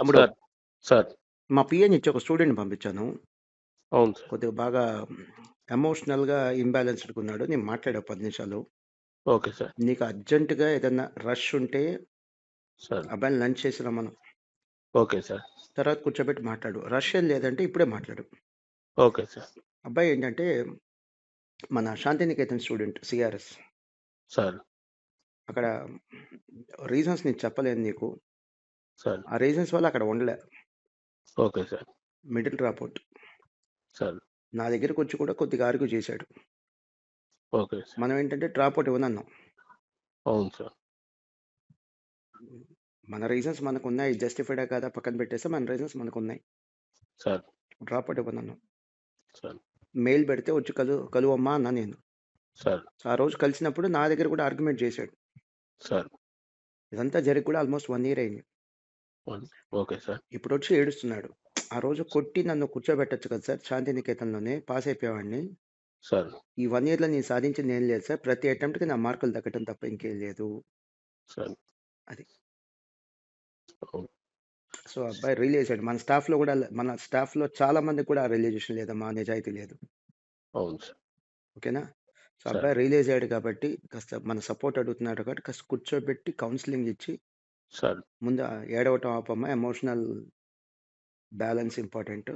తమ్ముడు, sir. Sir. మా PA నుంచి ఒక స్టూడెంట్‌ని పంపించాను. అవును సార్. కొద్దిగా బాగా ఎమోషనల్‌గా ఇంబాలెన్స్డ్‌గా ఉన్నాడు. నేను మాట్లాడా 10 నిమిషాలు. Okay sir. నీకు అర్జెంట్‌గా ఏదన్నా రష్ ఉంటే సార్. అబ్బాయిని లంచ్ చేసి రమ్మను. Okay sir. తర్వాత కూర్చోబెట్టి మాట్లాడు. రష్ ఏం లేదంటే ఇప్పుడే మాట్లాడు. Okay sir. అబ్బాయి ఏంటంటే మన శాంతినికేతన్ స్టూడెంట్ సీఆర్ఎస్. సార్. అక్కడ రీజన్స్ నేను చెప్పలేను నీకు. సార్. ఆ రీజన్స్ వల్ల అక్కడ ఉండలే. Okay sir. Middle dropout. Sir. నా దగ్గరకొచ్చి కూడా కొద్దిగా ఆర్గ్యూ చేశాడు. Okay sir. మనం ఏంటంటే డ్రాపౌట్ ఇవ్వనన్నాం. అవును సార్. మన రీజన్స్ మనకున్నాయి. జస్టిఫైడా కాదా పక్కన పెట్టేస్తే మన రీజన్స్ మనకున్నాయి. సార్. డ్రాపౌట్ ఇవ్వనన్నాం. సార్. మెయిల్ పెడితే వచ్చి కలువమ్మా అన్నా నేను. సార్. ఆ రోజు కలిసినప్పుడు నా దగ్గర కూడా ఆర్గ్యుమెంట్ చేశాడు. సార్. ఇదంతా జరిగి కూడా ఆల్మోస్ట్ 1 ఇయర్ అయింది. Okay sir. ఇప్పుడొచ్చి ఏడుస్తున్నాడు. ఆ రోజు కొట్టి నన్ను కూర్చోబెట్టొచ్చు కదా సార్ శాంతినికేతన్‌లోనే పాస్ అయిపోయేవాడిని. సార్. ఈ 1 ఇయర్‌లో నేను సాధించింది ఏం లేదు సార్. ప్రతి అటెంప్ట్‌కి నా మార్కులు తగ్గటం తప్ప ఇంకేం లేదు. సార్. అది. అవును. సో, అబ్బాయి రియలైజ్ అయ్యాడు. మన స్టాఫ్‌లో చాలా మందికి కూడా ఆ రియలైజేషన్ లేదమ్మా. నిజాయితీ లేదు. అవును సార్. ఓకేనా? So, sir. అబ్బాయి రియలైజ్ అయ్యాడు కాబట్టి కాస్త మన సపోర్ట్ అడుగుతున్నాడు కాబట్టి కాస్త కూర్చోబెట్టి కౌన్సెలింగ్ ఇచ్చి సార్. ముందు ఏడవటం ఆపమ్మా. Emotional balance important.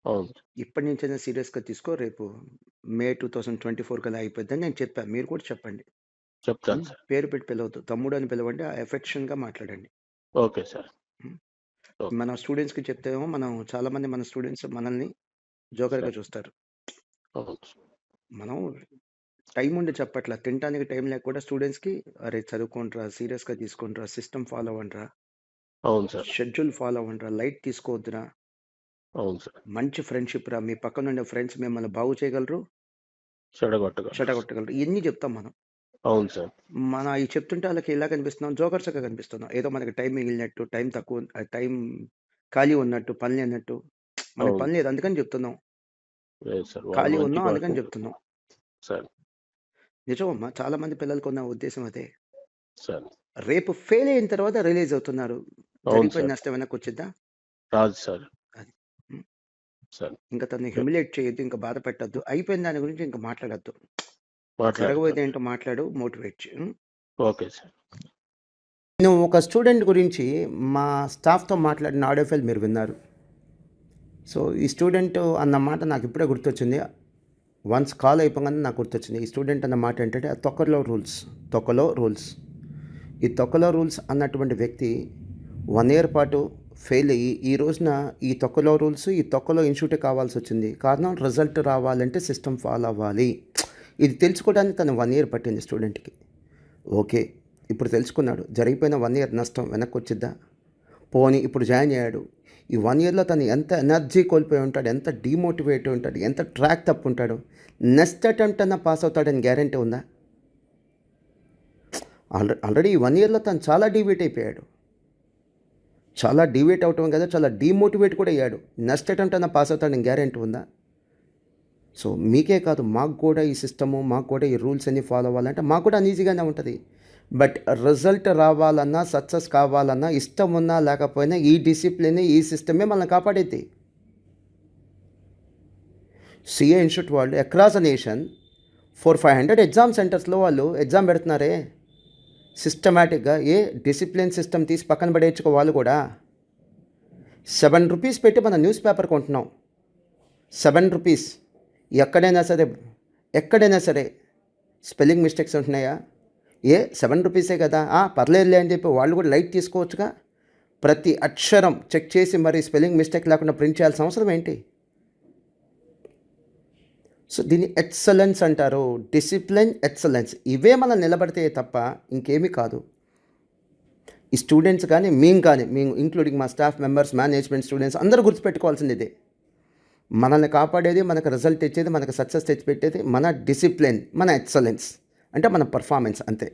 అవును. ఇప్పటి నుంచైనా సీరియస్‌గా తీసుకో. రేపు మే 2024 కల్లా అయిపోద్దని నేను చెప్పా. మీరు కూడా చెప్పండి. చెప్తాను సార్. పేరు పెట్టి పిలవద్దు. తమ్ముడు అని పిలవండి. ఎఫెక్షన్‌గా మాట్లాడండి. Okay sir. హ్మ్. ఓకే. మన స్టూడెంట్స్‌కి చెప్తేమో చాలా మంది మన స్టూడెంట్స్ మనల్ని జోకర్‌గా సార్. చూస్తారు. అవును. మనం టైం ఉండి చెప్పట్లా. తినటానికి టైం లేక కూడా స్టూడెంట్స్‌కి అరే చదువుకోండిరా, సీరియస్‌గా తీసుకోండిరా, సిస్టమ్ ఫాలో అవ్వండిరా, అవును సార్. షెడ్యూల్ ఫాలో అవ్వండిరా, లైట్ తీసుకోవద్దురా, అవును సార్. మంచి ఫ్రెండ్‌షిప్ రా, మీ పక్కనుండే ఫ్రెండ్స్ మిమ్మల్ని బాగు చేయగలరు, చెడగొట్టగలరు. చెడగొట్టగలరు. ఇయన్నీ చెప్తాం మనం. అవును సార్. మనం అయి చెప్తుంటే ఆళ్ళకి ఎలా కనిపిస్తున్నాం? జోకర్స్‌గా కనిపిస్తున్నాం. ఏదో మనకి టైం మిగిలినట్టు, టైం ఖాళీ ఉన్నట్టు, పని లేనట్టు. మనకి అవును. పని లేదు అందుకని చెప్తున్నాం. లేదు సార్. వాళ్ళు ఖాళీ మంచి ఉన్నాం అందుకని కోరుకుంటారు. చెప్తున్నాం. సార్. నిజమమ్మా. చాలా మంది పిల్లలకున్న ఉద్దేశ్యం అదే. సార్. రేపు ఫెయిల్ అయిన తర్వాత రియలైజ్ అవుతున్నారు. అవును జరిగిపోయిన సార్. నష్టం వెనక్కొచ్చిద్దా? రాదు సార్. అది. హ్మ్. సార్. ఇంక తనని హ్యూమిలియేట్ చేయొద్దు. ఇంక బాధ పెట్టొద్దు. అయిపోయిన దాని గురించి ఇంక మాట్లాడొద్దు. మాట్లాడతాను. జరగబోయేదేంటో మాట్లాడు, మోటివేట్ చెయి. Okay sir. నేను ఒక స్టూడెంట్ గురించి మా స్టాఫ్‌తో మాట్లాడిన ఆడియో ఫైల్ మీరు విన్నారు. సో, ఈ స్టూడెంట్ అన్న మాట నాకు ఇప్పుడే గుర్తొచ్చింది. వన్స్ కాల్ అయిపోగానే నాకు గుర్తొచ్చింది. ఈ స్టూడెంట్ అన్న మాట ఏంటంటే తొక్కలో రూల్స్. ఈ తొక్కలో రూల్స్ అన్నటువంటి వ్యక్తి 1 ఇయర్ పాటు ఫెయిల్ అయ్యి ఈ రోజున ఈ తొక్కలో రూల్స్, ఈ తొక్కలో ఇన్స్టిట్యూటే కావాల్సొచ్చింది. కారణం రిజల్ట్ రావాలంటే సిస్టమ్ ఫాలో అవ్వాలి. ఇది తెలుసుకోవడానికి తను 1 ఇయర్ పట్టింది స్టూడెంట్‌కి. ఓకే. ఇప్పుడు తెలుసుకున్నాడు. జరిగిపోయిన 1 ఇయర్ నష్టం వెనక్కొచ్చిద్దా? పోనీ ఇప్పుడు జాయిన్ అయ్యాడు. ఈ 1 ఇయర్‌లో తను ఎంత ఎనర్జీ కోల్పోయి ఉంటాడు, ఎంత డీమోటివేట్ ఉంటాడు, ఎంత ట్రాక్ తప్పుంటాడు. నెక్స్ట్ అటెంప్ట్ అన్నా పాస్ అవుతాడని గ్యారంటీ ఉందా? ఆల్రెడీ ఈ 1 ఇయర్‌లో తను చాలా డీవియేట్ అయిపోయాడు. చాలా డీవియేట్ అవటం కదా, చాలా డీమోటివేట్ కూడా అయ్యాడు. నెక్స్ట్ అటెంప్ట్ అన్నా పాస్ అవుతాడని గ్యారంటీ ఉందా? సో, మీకే కాదు మాకు కూడా ఈ సిస్టము, మాకు కూడా ఈ రూల్స్ అన్నీ ఫాలో అవ్వాలంటే మాకు కూడా అన్‌ఈజీగానే ఉంటది. బట్ రిజల్ట్ రావాలన్నా, సక్సెస్ కావాలన్నా, ఇష్టం ఉన్నా లేకపోయినా ఈ డిసిప్లిన్, ఈ సిస్టమే మనల్ని కాపాడిద్ది. సీఏ ఇన్స్టిట్యూట్ వాళ్ళు అక్రాస్ ద నేషన్ 500 ఎగ్జామ్ సెంటర్స్‌లో వాళ్ళు ఎగ్జామ్ పెడుతున్నారే. సిస్టమాటిక్‌గా డిసిప్లిన్ సిస్టమ్ తీసి పక్కన పడేయచ్చుకో వాళ్ళు కూడా. ₹7 పెట్టి మనం న్యూస్ పేపర్ కొంటున్నాం. ₹7 ఎక్కడైనా సరే స్పెల్లింగ్ మిస్టేక్స్ ఉంటున్నాయా? ₹7 కదా, పర్లేదులే అని చెప్పి వాళ్ళు కూడా లైట్ తీసుకోవచ్చుగా. ప్రతి అక్షరం చెక్ చేసి మరి స్పెల్లింగ్ మిస్టేక్ లేకుండా ప్రింట్ చేయాల్సిన అవసరం ఏంటి? సో, దీన్ని ఎక్సలెన్స్ అంటారు. డిసిప్లిన్, ఎక్సలెన్స్ ఇవే మనం నిలబడితే తప్ప ఇంకేమీ కాదు. ఈ స్టూడెంట్స్ కానీ, మేము ఇంక్లూడింగ్ మా స్టాఫ్ మెంబర్స్, మేనేజ్మెంట్, స్టూడెంట్స్ అందరూ గుర్తుపెట్టుకోవాల్సింది ఇదే. మనల్ని కాపాడేది, మనకు రిజల్ట్ ఇచ్చేది, మనకు సక్సెస్ తెచ్చిపెట్టేది మన డిసిప్లిన్, మన ఎక్సలెన్స్ అంటే మన పర్ఫార్మెన్స్ అంతే.